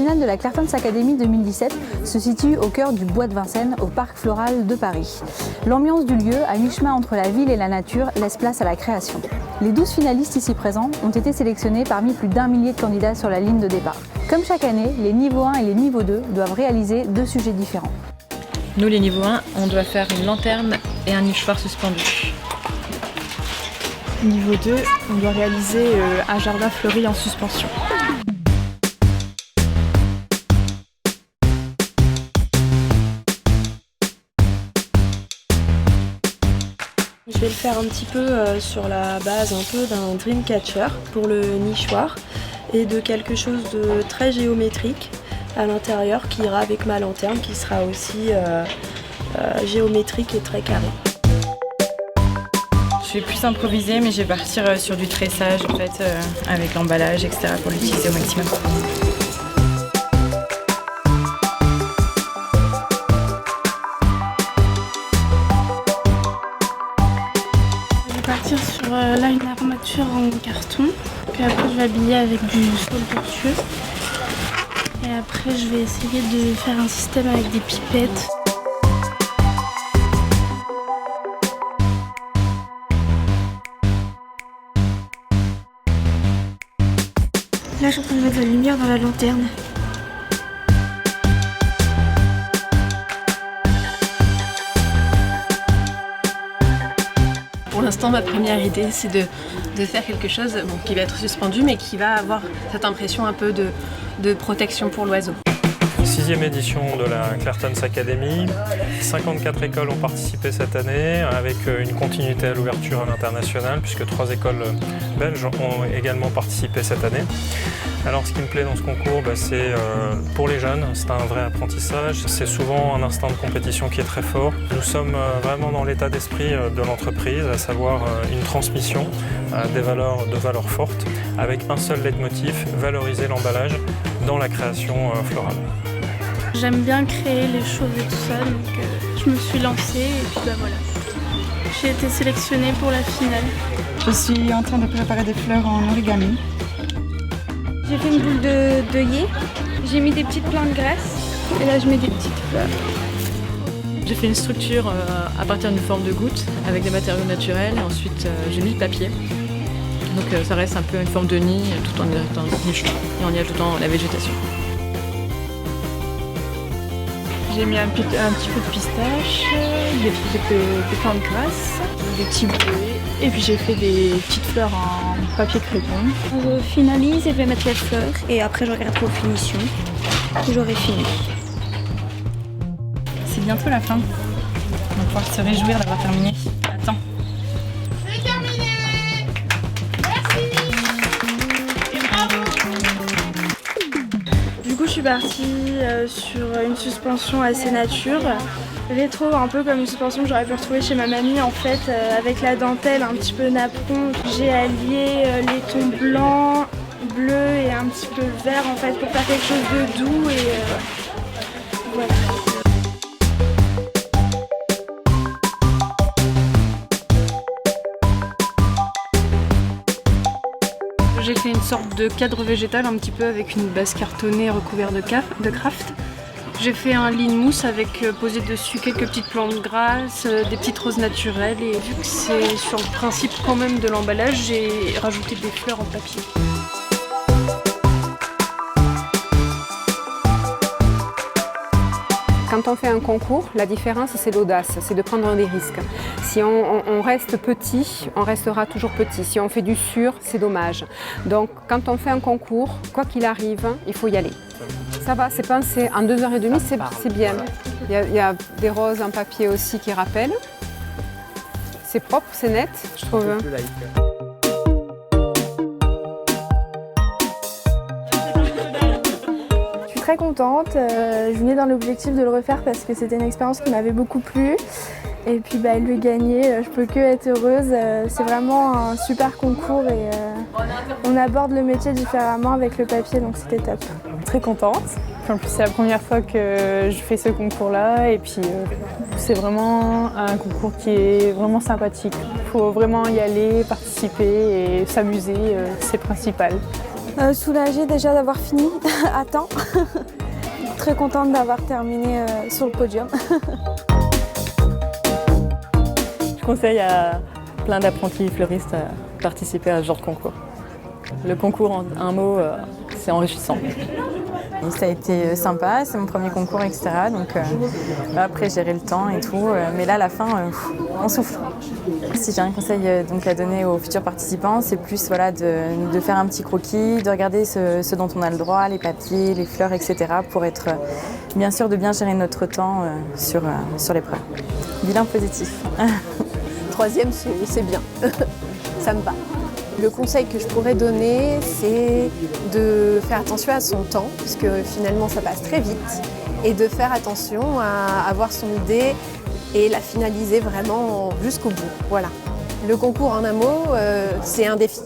finale de la Clartons Academy 2017 se situe au cœur du Bois de Vincennes, au Parc Floral de Paris. L'ambiance du lieu, à mi-chemin entre la ville et la nature, laisse place à la création. Les 12 finalistes ici présents ont été sélectionnés parmi plus d'1 millier de candidats sur la ligne de départ. Comme chaque année, les niveaux 1 et les niveaux 2 doivent réaliser 2 sujets différents. Nous, les niveaux 1, on doit faire une lanterne et un nichoir suspendu. Niveau 2, on doit réaliser un jardin fleuri en suspension. Je vais le faire un petit peu sur la base un peu d'un dreamcatcher pour le nichoir et de quelque chose de très géométrique à l'intérieur qui ira avec ma lanterne qui sera aussi géométrique et très carré. Je vais plus improviser, mais je vais partir sur du tressage en fait, avec l'emballage, etc. pour l'utiliser au maximum. Je vais partir sur là une armature en carton, puis après je vais habiller avec du sol tortueux. Et après je vais essayer de faire un système avec des pipettes. Là, je suis en train de mettre de la lumière dans la lanterne. Pour l'instant, ma première idée, c'est de faire quelque chose qui va être suspendu, mais qui va avoir cette impression un peu de protection pour l'oiseau. 6e édition de la Clartons Academy. 54 écoles ont participé cette année, avec une continuité à l'ouverture à l'international, puisque 3 écoles belges ont également participé cette année. Alors ce qui me plaît dans ce concours, c'est pour les jeunes, c'est un vrai apprentissage. C'est souvent un instinct de compétition qui est très fort. Nous sommes vraiment dans l'état d'esprit de l'entreprise, à savoir une transmission de valeurs fortes, avec un seul leitmotiv, valoriser l'emballage dans la création florale. J'aime bien créer les choses et tout ça, donc je me suis lancée et puis voilà. J'ai été sélectionnée pour la finale. Je suis en train de préparer des fleurs en origami. J'ai fait une boule d'œillet, j'ai mis des petites plantes grasses et là je mets des petites fleurs. J'ai fait une structure à partir d'une forme de goutte avec des matériaux naturels. Ensuite, j'ai mis le papier. Donc ça reste un peu une forme de nid tout en étant nichoir et en y ajoutant la végétation. J'ai mis un petit peu de pistache, des plantes grasses, des petits bleuets et puis j'ai fait des petites fleurs en papier crépon. Je finalise et je vais mettre les fleurs et après je regarderai aux finitions et j'aurai fini. C'est bientôt la fin. On va pouvoir se réjouir d'avoir terminé à temps. C'est terminé! Merci! Et bravo! Du coup, je suis partie sur une suspension assez nature. Rétro, un peu comme une suspension que j'aurais pu retrouver chez ma mamie en fait, avec la dentelle un petit peu napperon. J'ai allié les tons blancs, bleus et un petit peu vert en fait pour faire quelque chose de doux et voilà. J'ai fait une sorte de cadre végétal un petit peu avec une base cartonnée recouverte de craft. J'ai fait un lit mousse avec posé dessus quelques petites plantes grasses, des petites roses naturelles et vu que c'est sur le principe quand même de l'emballage, j'ai rajouté des fleurs en papier. Quand on fait un concours, la différence c'est l'audace, c'est de prendre des risques. Si on reste petit, on restera toujours petit. Si on fait du sûr, c'est dommage. Donc quand on fait un concours, quoi qu'il arrive, il faut y aller. Ça va, c'est pensé en 2h30, c'est bien. Il y a des roses en papier aussi qui rappellent. C'est propre, c'est net, je trouve. Je suis très contente, je venais dans l'objectif de le refaire parce que c'était une expérience qui m'avait beaucoup plu. Et puis le gagner, je peux que être heureuse. C'est vraiment un super concours et on aborde le métier différemment avec le papier, donc c'était top. Très contente. En plus, c'est la première fois que je fais ce concours-là et puis c'est vraiment un concours qui est vraiment sympathique. Il faut vraiment y aller, participer et s'amuser, c'est principal. Soulagée déjà d'avoir fini à temps. Très contente d'avoir terminé sur le podium. Je conseille à plein d'apprentis fleuristes à participer à ce genre de concours. Le concours, en un mot, c'est enrichissant. Ça a été sympa, c'est mon premier concours, etc. Donc après, gérer le temps et tout. Mais là, à la fin, on souffle. Si j'ai un conseil donc, à donner aux futurs participants, c'est plus voilà, de faire un petit croquis, de regarder ce dont on a le droit, les papiers, les fleurs, etc. pour être bien sûr de bien gérer notre temps sur l'épreuve. Bilan positif. 3e, c'est bien. Ça me va. Le conseil que je pourrais donner, c'est de faire attention à son temps, puisque finalement ça passe très vite, et de faire attention à avoir son idée et la finaliser vraiment jusqu'au bout. Voilà. Le concours en un mot, c'est un défi.